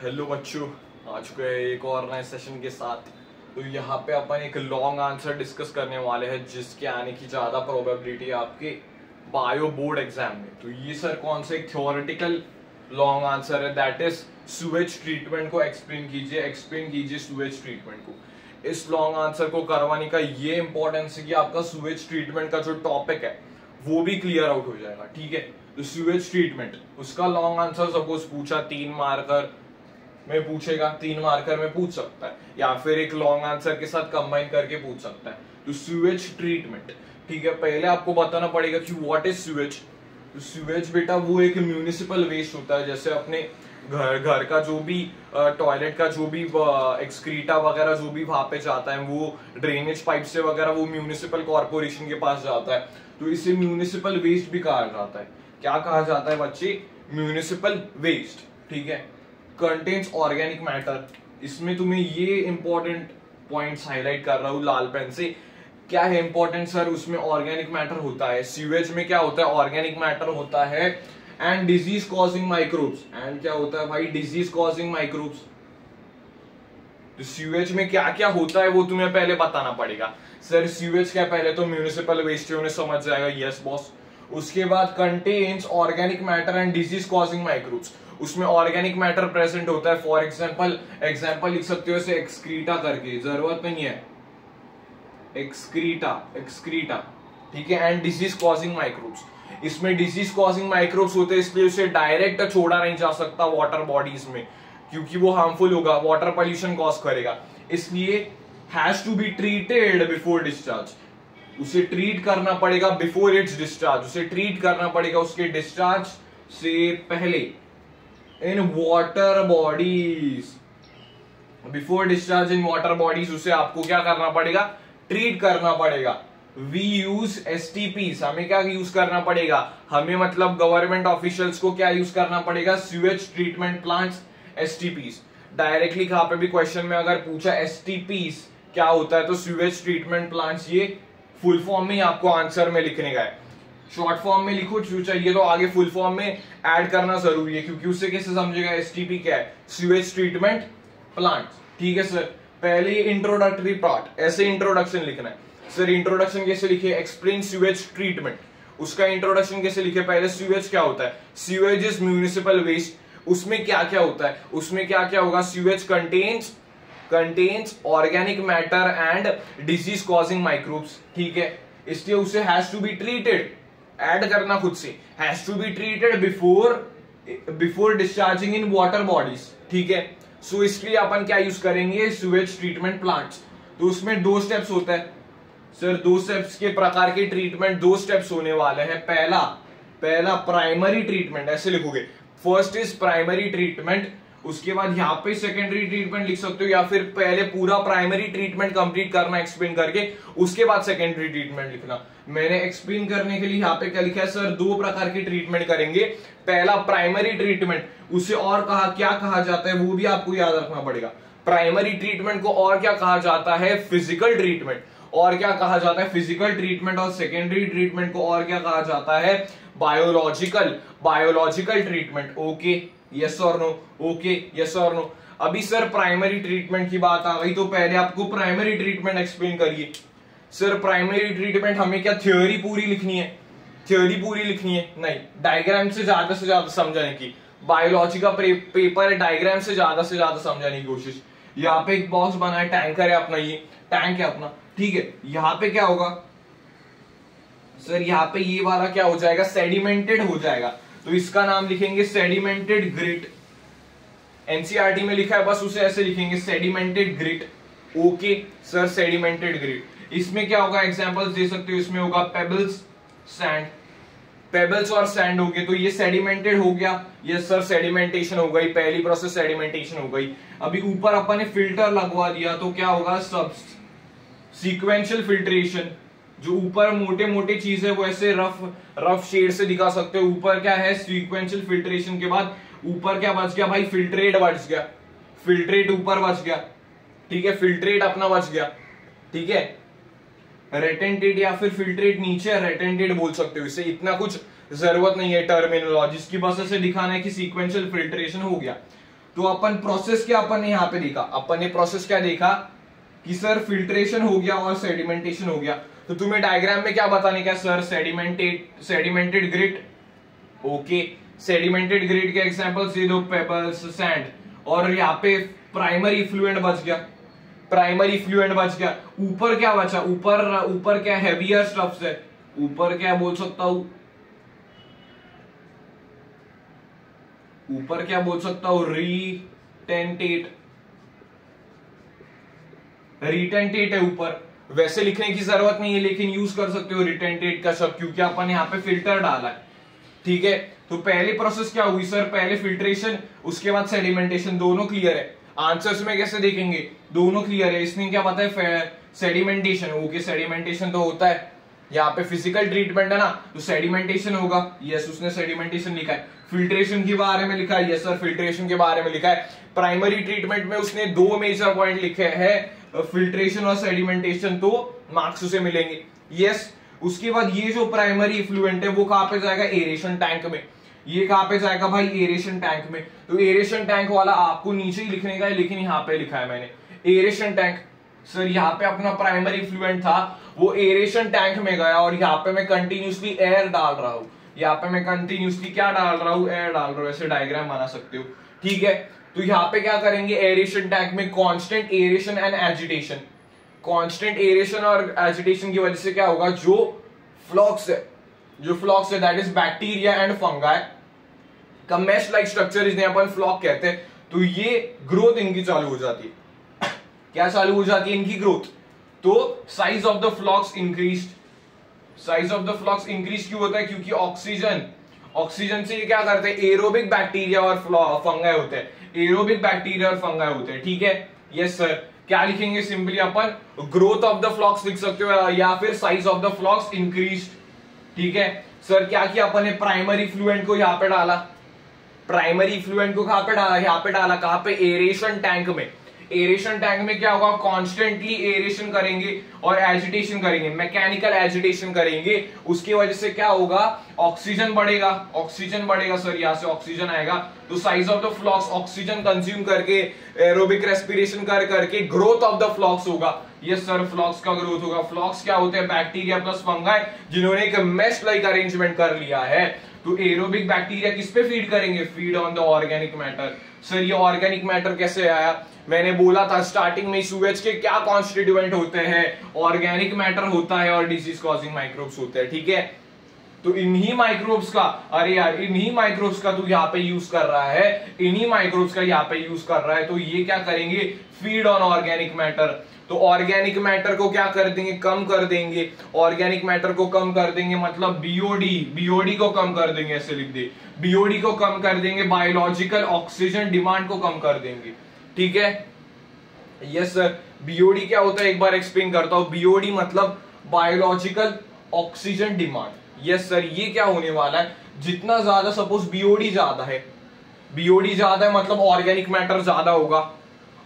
Hello बच्चों, आ चुके हैं एक और नए सेशन के साथ। तो यहाँ पे अपन एक लॉन्ग आंसर डिस्कस करने वाले हैं जिसके आने की ज्यादा प्रोबेबिलिटी है आपके बायो बोर्ड एग्जाम में। तो ये सर कौन सा एक थ्योरेटिकल लॉन्ग आंसर है, दैट इज सुवेज ट्रीटमेंट को एक्सप्लेन कीजिए सुवेज ट्रीटमेंट को। इस लॉन्ग आंसर को करवाने का ये इंपॉर्टेंस है कि आपका सुवेज ट्रीटमेंट का जो टॉपिक है वो भी क्लियर आउट हो जाएगा। ठीक है, तो सुवेज ट्रीटमेंट उसका लॉन्ग आंसर सपोज पूछा 3 मार्कर में पूछेगा, 3 मार्कर में पूछ सकता है या फिर एक लॉन्ग आंसर के साथ कंबाइन करके पूछ सकता है। तो सुवेज ट्रीटमेंट, ठीक है, पहले आपको बताना पड़ेगा कि व्हाट इज सुवेज। तो सुवेज बेटा वो एक म्यूनिसिपल वेस्ट होता है, जैसे अपने घर का जो भी टॉयलेट का जो भी एक्सक्रीटा वगैरह जो भी वहां पे जाता है वो ड्रेनेज पाइप से वगैरह वो म्यूनिसिपल कॉर्पोरेशन के पास जाता है। तो इसे म्यूनिसिपल वेस्ट भी कहा जाता है। क्या कहा जाता है बच्चे? Municipal waste. ठीक है, कंटेन्स ऑर्गेनिक मैटर। इसमें तुम्हें ये इंपॉर्टेंट पॉइंट्स हाईलाइट कर रहा हूं लाल पेन से। क्या है इंपॉर्टेंट सर? उसमें ऑर्गेनिक मैटर होता है। सीवेज में क्या होता है? ऑर्गेनिक मैटर होता है and disease causing microbes. And क्या होता है भाई? Disease causing microbes. तो सीवेज में क्या क्या होता है वो तुम्हें पहले बताना पड़ेगा। सर सीवेज क्या? पहले तो म्यूनिसिपल वेस्ट उन्हें समझ जाएगा, यस बॉस। उसके बाद contains organic matter and disease causing microbes. उसमें ऑर्गेनिक मैटर प्रेजेंट होता है। फॉर एग्जांपल लिख सकते हो इसे एक्सक्रीटा करके, जरूरत नहीं है, एक्सक्रीटा। ठीक है, एंड डिजीज कॉजिंग माइक्रोब्स। इसमें डिजीज कॉजिंग माइक्रोब्स होते हैं, इसलिए उसे डायरेक्ट छोड़ा नहीं जा सकता वाटर बॉडीज में, क्योंकि वो हार्मफुल होगा, वाटर पॉल्यूशन कॉज करेगा। इसलिए has to be treated before discharge. उसे ट्रीट करना पड़ेगा बिफोर इट्स डिस्चार्ज। उसे ट्रीट करना पड़ेगा उसके डिस्चार्ज से पहले in water bodies. Before discharge in water bodies उसे आपको क्या करना पड़ेगा? ट्रीट करना पड़ेगा। We use STPs। हमें क्या यूज करना पड़ेगा? हमें मतलब गवर्नमेंट ऑफिशियल्स को क्या यूज करना पड़ेगा? Sewage treatment plants, STPs। Directly कहां पे भी क्वेश्चन में अगर पूछा STPs क्या होता है तो सीवेज ट्रीटमेंट प्लांट्स, ये फुल फॉर्म में आपको आंसर में लिखने का है। शॉर्ट फॉर्म में लिखो चाहिए तो आगे फुल फॉर्म में ऐड करना जरूरी है, क्योंकि उससे कैसे समझेगा STP क्या है? Sewage treatment plant. ठीक है सर, पहले इंट्रोडक्टरी पार्ट, ऐसे इंट्रोडक्शन लिखना है। सर इंट्रोडक्शन कैसे लिखे? Explain sewage treatment. उसका इंट्रोडक्शन कैसे लिखे? पहले सीवेज क्या होता है? Sewage is municipal waste. उसमें क्या क्या होता है? उसमें क्या क्या होगा? Sewage contains organic matter and disease causing microbes. ठीक है, इसलिए उसे has to be treated, add करना खुद से, has to be treated before discharging in water bodies. ठीक है, सो इसके लिए अपन क्या यूज करेंगे? Sewage treatment plants. तो उसमें 2 स्टेप्स होता है सर। 2 स्टेप्स के प्रकार के ट्रीटमेंट 2 स्टेप्स होने वाले हैं। पहला प्राइमरी ट्रीटमेंट, ऐसे लिखोगे, फर्स्ट इज प्राइमरी ट्रीटमेंट। उसके बाद यहाँ पे सेकेंडरी ट्रीटमेंट लिख सकते हो, या फिर पहले पूरा प्राइमरी ट्रीटमेंट कंप्लीट करना एक्सप्लेन करके, उसके बाद सेकेंडरी ट्रीटमेंट लिखना। मैंने एक्सप्लेन करने के लिए यहाँ पे क्या लिखा है सर? 2 प्रकार की ट्रीटमेंट करेंगे। पहला प्राइमरी ट्रीटमेंट, उसे और क्या कहा जाता है वो भी आपको याद रखना पड़ेगा। प्राइमरी ट्रीटमेंट को और क्या कहा जाता है? Physical treatment. और क्या कहा जाता है? Physical treatment. और सेकेंडरी ट्रीटमेंट को और क्या कहा जाता है? Biological treatment. ओके, यस और नो? ओके, यस और नो? अभी सर प्राइमरी ट्रीटमेंट की बात आ गई, तो पहले आपको प्राइमरी ट्रीटमेंट एक्सप्लेन करिए। सर प्राइमरी ट्रीटमेंट हमें क्या थ्योरी पूरी लिखनी है? नहीं, डायग्राम से ज्यादा समझाने की। बायोलॉजी का पेपर है, डायग्राम से ज्यादा समझाने की कोशिश। यहाँ पे एक बॉक्स बना है, टैंकर है अपना, ये टैंक है अपना। ठीक है, यहाँ पे क्या होगा सर? यहाँ पे ये वाला क्या हो जाएगा? सेडिमेंटेड हो जाएगा। तो इसका नाम लिखेंगे सेडिमेंटेड ग्रिट। एनसीईआरटी में लिखा है, बस उसे ऐसे लिखेंगे, sedimented grit. Okay sir, sedimented grit. इसमें क्या होगा? एग्जांपल्स दे सकते हो। इसमें होगा पेबल्स, सैंड। पेबल्स और सैंड हो गए तो ये सेडिमेंटेड हो गया। यस सर, सेडिमेंटेशन हो गई, पहली प्रोसेस सेडिमेंटेशन हो गई। अभी ऊपर अपन ने फिल्टर लगवा दिया तो क्या होगा? सब सीक्वेंशियल फिल्ट्रेशन। जो ऊपर मोटे मोटे चीज है वो ऐसे रफ शेड से दिखा सकते हो। ऊपर क्या है? सीक्वेंशियल फिल्ट्रेशन के बाद ऊपर क्या बच गया भाई? फिल्ट्रेट बच गया। फिल्ट्रेट ऊपर बच गया। ठीक है, फिल्ट्रेट अपना बच गया। ठीक है, रेटेंटेड या फिर फिल्ट्रेट नीचे, रेटेंटेड बोल सकते हो इसे। इतना कुछ जरूरत नहीं है टर्मिनोलॉजी की, बस ऐसे दिखाना है कि सीक्वेंशियल फिल्ट्रेशन हो गया। तो अपन प्रोसेस क्या अपन ने यहाँ पे देखा, अपन ने प्रोसेस क्या देखा कि सर फिल्ट्रेशन हो गया और सेडिमेंटेशन हो गया। तो तुम्हें डायग्राम में क्या बताने का sir, sedimented grit, okay sedimented grit के एग्जांपल्स दे दो, पेबल्स, सैंड, और यहाँ पे प्राइमरी इफ्लुएंट बच गया, प्राइमरी इफ्लुएंट बच गया। ऊपर क्या बचा, ऊपर क्या हैवियर स्टफ्स है, ऊपर क्या बोल सकता हूं, ऊपर क्या बोल सकता हूं, रिटेंटेट है ऊपर। वैसे लिखने की जरूरत नहीं है लेकिन यूज कर सकते हो रिटेंटेट का शब्द, क्योंकि अपन यहाँ पे फिल्टर डाला है, ठीक है। तो पहली प्रोसेस क्या हुई सर, पहले फिल्ट्रेशन, उसके बाद सेडिमेंटेशन, दोनों क्लियर है। आंसर्स में कैसे देखेंगे, दोनों क्लियर है। इसमें क्या पता है, सेडिमेंटेशन, ओके सेडिमेंटेशन तो होता है, यहाँ पे फिजिकल ट्रीटमेंट है ना, तो सेडिमेंटेशन होगा, यस उसने सेडिमेंटेशन लिखा है। फिल्ट्रेशन के बारे में लिखा है, यस सर फिल्ट्रेशन के बारे में लिखा है। प्राइमरी ट्रीटमेंट में उसने दो मेजर पॉइंट लिखे हैं, फिल्ट्रेशन और सेडिमेंटेशन, तो मार्क्स उसे मिलेंगे, यस। उसके बाद ये जो प्राइमरी इफ्लुएंट है वो कहां पे जाएगा, एरेशन टैंक में। ये कहां पे जाएगा भाई, एरेशन टैंक में। तो एरेशन टैंक वाला आपको नीचे ही लिखने का है, लेकिन यहाँ पे लिखा है मैंने एरेशन टैंक। सर यहाँ पे अपना प्राइमरी इफ्लुएंट था, वो एरेशन टैंक में गया, और यहाँ पे मैं कंटिन्यूसली एयर डाल रहा हूँ, यहाँ पे मैं कंटिन्यूसली क्या डाल रहा हूँ, एयर डाल रहा हूँ। ऐसे डायग्राम बना सकते हो, ठीक है। तो यहाँ पे क्या करेंगे, एरेशन टैंक में constant aeration and agitation, constant aeration और एजिटेशन की वजह से क्या होगा, जो फ्लॉक्स है that is bacteria and fungi का मैश लाइक स्ट्रक्चर, इसने अपन फ्लॉक कहते हैं। तो ये ग्रोथ इनकी चालू हो जाती है, क्या चालू हो जाती है, इनकी ग्रोथ। तो size of the flocs increase, size of the flocs increase क्यों होता है, क्योंकि ऑक्सीजन से ये क्या करते हैं, एरोबिक बैक्टीरिया और फंगाई होते हैं, एरोबिक बैक्टीरिया और फंगाई होते हैं, ठीक है। यस सर, क्या लिखेंगे, सिंपली अपन ग्रोथ ऑफ द फ्लॉक्स लिख सकते हो, या फिर size of the flocs increase, ठीक है। सर क्या किया अपन ने, प्राइमरी फ्लुएंट को यहाँ पे डाला, प्राइमरी फ्लुएंट को कहां पे डाला, यहाँ पे डाला, कहां पे, एरेशन टैंक में। एरेशन टैंक में क्या होगा, कॉन्स्टेंटली एरेशन करेंगे और एजिटेशन करेंगे, मैकेनिकल एजिटेशन करेंगे। उसकी वजह से क्या होगा, ऑक्सीजन बढ़ेगा, ऑक्सीजन बढ़ेगा सर, यहाँ से ऑक्सीजन आएगा। तो size of the flocs, oxygen consume करके, एरोबिक रेस्पिरेशन कर करके ग्रोथ ऑफ द फ्लॉक्स होगा। यस सर, फ्लॉक्स का ग्रोथ होगा। फ्लॉक्स क्या होते हैं, बैक्टीरिया प्लस फंगाई जिन्होंने एक मेश लाइक अरेंजमेंट कर लिया है। तो एरोबिक बैक्टीरिया किस पे फीड करेंगे, feed on the organic matter. Sir ये ऑर्गेनिक मैटर कैसे आया, मैंने बोला था स्टार्टिंग में, सूएज के क्या कॉन्स्टिट्यूएंट होते हैं, ऑर्गेनिक मैटर होता है और डिजीज कॉजिंग माइक्रोब्स होते हैं, ठीक है। तो इन्हीं माइक्रोब्स का, अरे यार इन्हीं माइक्रोब्स का तू यहाँ पे यूज कर रहा है, इन्हीं माइक्रोब्स का यहाँ पे यूज कर रहा है। तो ये क्या करेंगे, फीड ऑन ऑर्गेनिक मैटर। तो ऑर्गेनिक मैटर को क्या कर देंगे, कम कर देंगे। ऑर्गेनिक मैटर को कम कर देंगे मतलब बीओडी को कम कर देंगे, ऐसे लिख दे, बीओडी को कम कर देंगे, बायोलॉजिकल ऑक्सीजन डिमांड को कम कर देंगे, ठीक है। यस सर, बीओडी क्या होता है एक बार एक्सप्लेन करता हूं। बीओडी मतलब biological oxygen demand. Yes sir, ये क्या होने वाला है, जितना ज्यादा सपोज बीओडी ज्यादा है, बीओडी ज्यादा है मतलब ऑर्गेनिक मैटर ज्यादा होगा।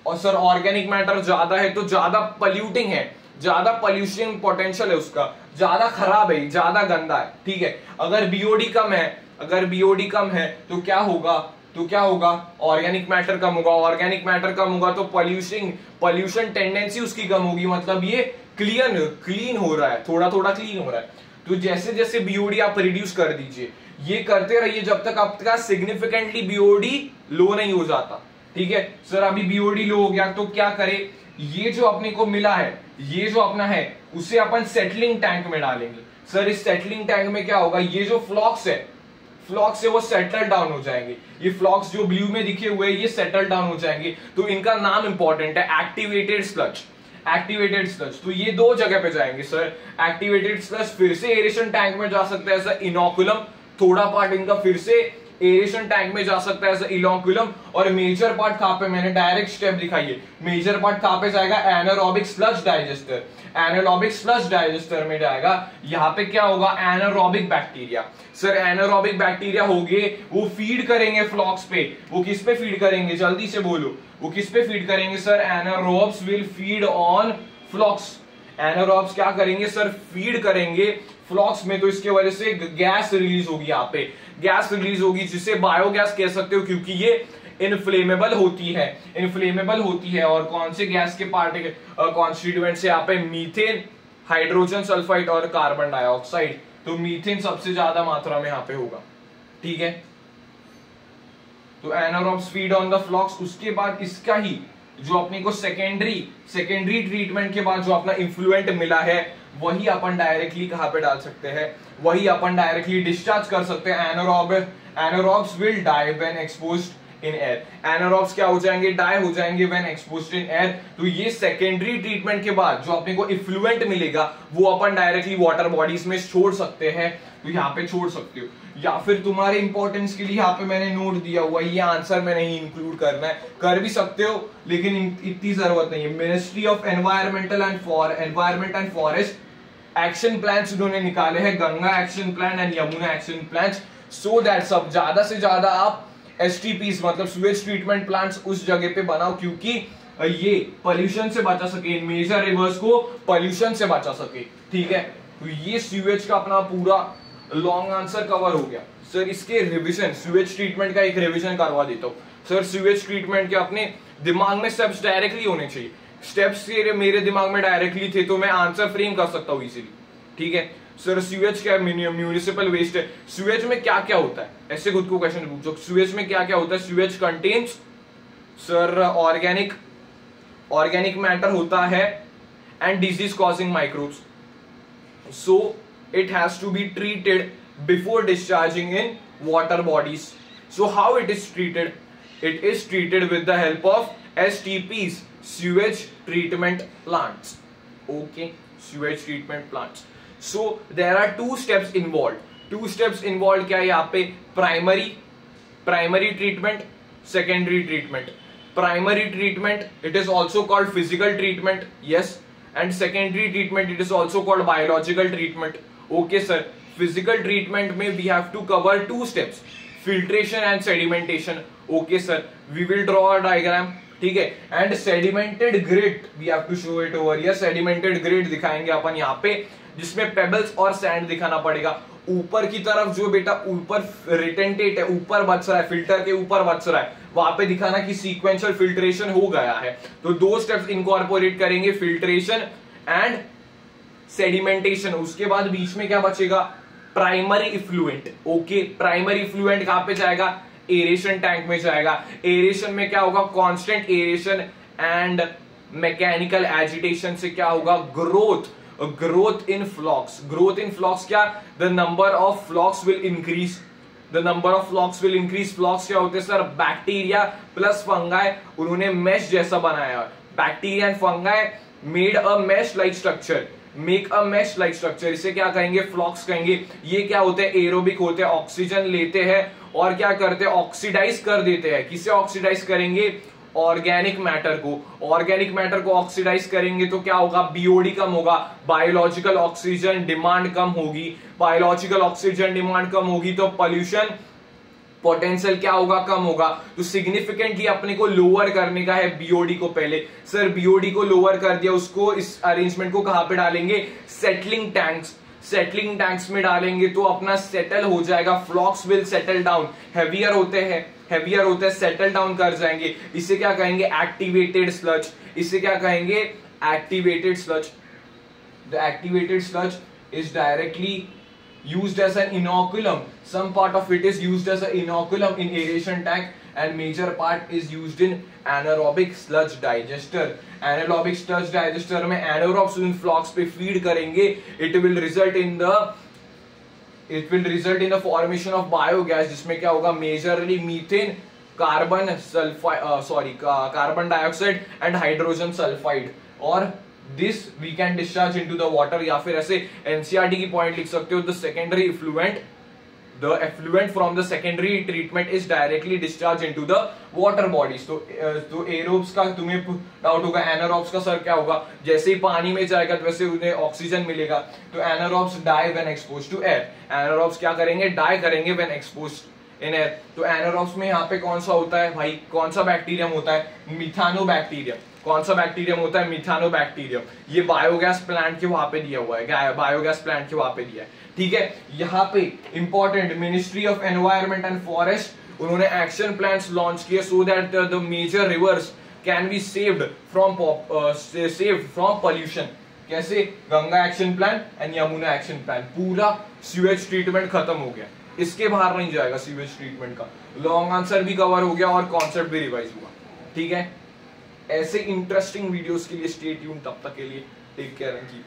और सर ऑर्गेनिक मैटर ज्यादा है तो ज्यादा पॉल्यूटिंग है, ज्यादा पॉल्यूशन पोटेंशियल है उसका, ज्यादा खराब है, ज्यादा गंदा है, ठीक है। अगर बीओडी कम है, अगर बीओडी कम है तो क्या होगा, तो क्या होगा, ऑर्गेनिक मैटर कम होगा। ऑर्गेनिक मैटर कम होगा तो पॉल्यूशन टेंडेंसी उसकी कम होगी, मतलब ये क्लीन हो रहा है, थोड़ा थोड़ा क्लीन हो रहा है। तो जैसे जैसे बीओडी आप रिड्यूस कर दीजिए, ये करते रहिए जब तक आपका सिग्निफिकेंटली बीओडी लो नहीं हो जाता, ठीक है। सर अभी बीओडी लो हो गया तो क्या करे, ये जो अपने को मिला है, ये जो अपना है उसे अपन सेटलिंग टैंक में डालेंगे। सर इस सेटलिंग टैंक में क्या होगा, ये जो फ्लॉक्स है वो सेटल डाउन हो जाएंगे। ये फ्लॉक्स जो ब्लू में दिखे हुए हैं ये सेटल डाउन हो जाएंगे। तो इनका नाम इंपॉर्टेंट है, एक्टिवेटेड स्लज, एक्टिवेटेड स्लज। तो ये दो जगह पे जाएंगे सर। एक्टिवेटेड स्लज फिर से एरेशन टैंक में जा सकता है एज इनोकुलम, थोड़ा पार्ट इनका फिर से एरेशन टैंक में जा सकता है एज इनोकुलम, और मेजर पार्ट कहां पे, मैंने डायरेक्ट स्टेप दिखाई है, मेजर पार्ट कहां पे जाएगा, anaerobic sludge digester, anaerobic sludge digester में जाएगा। यहाँ पे क्या होगा, anaerobic bacteria. Sir anaerobic bacteria होंगे, वो फीड करेंगे फ्लॉक्स पे। वो किस पे फीड करेंगे, जल्दी से बोलो, वो किस पे फीड करेंगे sir, anaerobes will feed on flocs. Anaerobes क्या करेंगे सर, फीड करेंगे फ्लॉक्स में। तो इसके वजह से गैस रिलीज होगी, यहाँ पे गैस रिलीज होगी जिसे बायोगैस कह सकते हो, क्योंकि ये इनफ्लेमेबल होती है और कौन से गैस के पार्टिकल कॉन्स्टिट्यूएंट से यहाँ पे मीथेन, हाइड्रोजन सल्फाइड और कार्बन डाइऑक्साइड। तो मीथेन सबसे ज्यादा मात्रा में यहाँ पे होगा, ठीक है। तो एनारोब्स फीड ऑन द फ्लॉक्स। उसके बाद इसका ही जो अपने को सेकेंडरी ट्रीटमेंट के बाद जो अपना इन्फ्लुएंट मिला है वही अपन डायरेक्टली कहां पे डाल सकते हैं, वही अपन डायरेक्टली डिस्चार्ज कर सकते हैं। Anaerobes will die when exposed in air. Anaerobes क्या हो जाएंगे, डाई हो जाएंगे व्हेन एक्सपोज्ड इन एयर। तो ये सेकेंडरी ट्रीटमेंट के बाद जो अपने को इफ्लुएंट मिलेगा वो अपन डायरेक्टली वाटर बॉडीज में छोड़ सकते हैं। तो यहाँ पे छोड़ सकते हो, या फिर तुम्हारे इंपॉर्टेंस के लिए यहाँ पे मैंने नोट दिया हुआ, ये आंसर में नहीं इंक्लूड करना है, कर भी सकते हो लेकिन इतनी जरूरत नहीं है। Ministry of environment and forest action plans उन्होंने निकाले हैं, Ganga action plan and Yamuna action plan, so that सब ज्यादा से ज्यादा आप STPs मतलब स्वेज ट्रीटमेंट प्लांट्स उस जगह पे बनाओ, क्योंकि ये पोल्यूशन से बचा सके, मेजर रिवर्स को पोल्यूशन से बचा सके, ठीक है। तो ये सीवेज का अपना पूरा लॉन्ग आंसर कवर हो गया। सर इसके रिवीजन, सीवेज ट्रीटमेंट का एक रिवीजन करवा देता हूँ। सर सीवेज ट्रीटमेंट के अपने दिमाग में स्टेप्स डायरेक्टली होने चाहिए, स्टेप्स मेरे दिमाग में डायरेक्टली थे तो मैं आंसर फ्रेम कर सकता हूँ इजीली, ठीक है। सर सीवेज क्या म्यूनिसिपल वेस्ट है, सीवेज में क्या क्या होता है, ऐसे खुद को क्वेश्चन पूछो, सीवेज में क्या क्या होता है। Sewage contains sir organic matter होता है and disease causing microbes, so it has to be treated before discharging in water bodies. So how it is treated? It is treated with the help of STPs, sewage treatment plants. Okay, sewage treatment plants. So there are two steps involved. क्या है यहाँ पे, primary treatment, secondary treatment. Primary treatment, it is also called physical treatment, yes. And secondary treatment, it is also called biological treatment. Okay sir, physical treatment में we have to cover two steps, filtration and sedimentation. Okay sir, we will draw a diagram, ठीक है। and sedimented grit we have to show it over here. sedimented grit दिखाएंगे अपन यहाँ पे, जिसमें pebbles और sand दिखाना पड़ेगा। ऊपर की तरफ जो बेटा ऊपर रिटेंटेट है, ऊपर बच रहा है, फिल्टर के ऊपर बच रहा है, वहां पे दिखाना कि सीक्वेंशियल फिल्ट्रेशन हो गया है। तो दो स्टेप्स इनकॉर्पोरेट करेंगे, फिल्ट्रेशन एंड सेडिमेंटेशन। उसके बाद बीच में क्या बचेगा, primary effluent. Okay, primary effluent कहां पे जाएगा, एरेशन टैंक में जाएगा। एरेशन में क्या होगा, constant aeration and mechanical agitation से क्या होगा, growth in flocks क्या, the number of flocks will increase, flocks क्या होते हैं सर, बैक्टीरिया प्लस फंगाई, उन्होंने मेश जैसा बनाया। Bacteria and fungi made a mesh like structure, इसे क्या कहेंगे, फ्लॉक्स कहेंगे। ये क्या होते हैं, एरोबिक होते हैं, ऑक्सीजन लेते हैं और क्या करते हैं, ऑक्सीडाइज कर देते हैं। किसे ऑक्सीडाइज करेंगे, ऑर्गेनिक मैटर को ऑक्सीडाइज करेंगे तो क्या होगा, बीओडी कम होगा, बायोलॉजिकल ऑक्सीजन डिमांड कम होगी, तो पोल्यूशन पोटेंशियल क्या होगा, कम होगा। तो सिग्निफिकेंटली अपने को लोअर करने का है बीओडी को। पहले सर बीओडी को लोअर कर दिया, उसको इस अरेंजमेंट को कहां पे डालेंगे, सेटलिंग टैंक्स में डालेंगे तो अपना सेटल हो जाएगा। फ्लॉक्स विल सेटल डाउन, हेवियर होते हैं, सेटल डाउन कर जाएंगे। इसे क्या कहेंगे, activated sludge. The activated sludge is directly used as an inoculum. Some part of it is used as an inoculum in aeration tank and major part is used in anaerobic sludge digester. में anaerobes in flocks पे feed करेंगे, it will result in the formation of biogas, जिसमें क्या होगा, majorly methane, carbon dioxide and hydrogen sulphide, और this we can discharge into the water। या फिर ऐसे एनसीईआरटी की पॉइंट लिख सकते हो, the effluent from the secondary treatment is directly discharged into the water bodies। तो एरोब्स का तुम्हें डाउट होगा, एनारोब्स का सर क्या होगा, जैसे ही पानी में जाएगा तो वैसे उन्हें ऑक्सीजन मिलेगा। तो anaerobes die when exposed to air, anaerobes क्या करेंगे, डाई करेंगे व्हेन एक्सपोज्ड इन एयर। तो एनारोब्स में यहाँ पे कौन सा होता है भाई, कौन सा बैक्टीरियम होता है, मिथानोबैक्टीरियम। कौन सा बैक्टीरियम होता है, मिथानोबैक्टीरियम। ये बायोगैस प्लांट के वहां पे दिया हुआ है, ठीक है। यहाँ पे important, ministry of environment and forest उन्होंने एक्शन प्लान्स लॉन्च किए so that the major rivers can be saved from pollution. कैसे? Ganga action plan and Yamuna action plan, पूरा सीवेज ट्रीटमेंट खत्म हो गया, इसके बाहर नहीं जाएगा सीवेज ट्रीटमेंट का। लॉन्ग आंसर भी कवर हो गया और कॉन्सेप्ट भी रिवाइज हुआ। ठीक है, ऐसे इंटरेस्टिंग वीडियोस के लिए स्टे ट्यून, तब तक के लिए टेक केयर एंड कीप